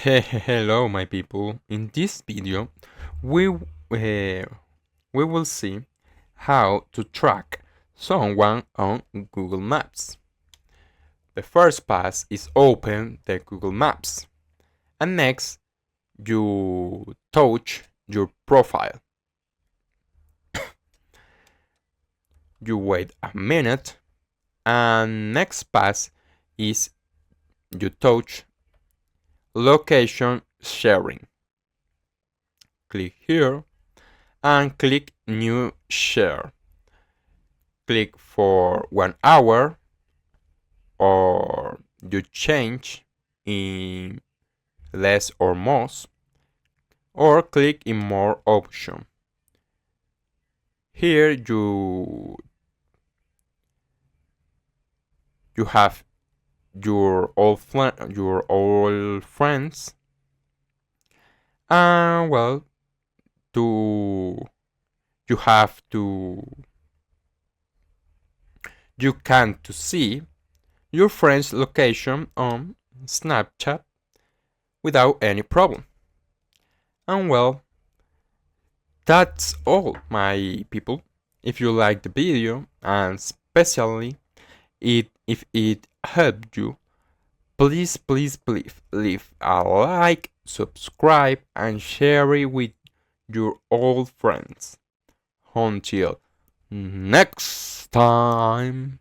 Hello, my people. In this video, we we will see how to track someone on Google Maps. The first pass is open the Google Maps, and next you touch your profile. You wait a minute, and next pass is you touch location sharing. Click here and click new share. Click for 1 hour or you change in less or most, or click in more option. Here you have your old friends, and well, to you have to you can to see your friend's location on Snapchat without any problem. And well, that's all, my people. If you like the video, and especially if it helped you, please leave a like, subscribe, and share it with your old friends. Until next time.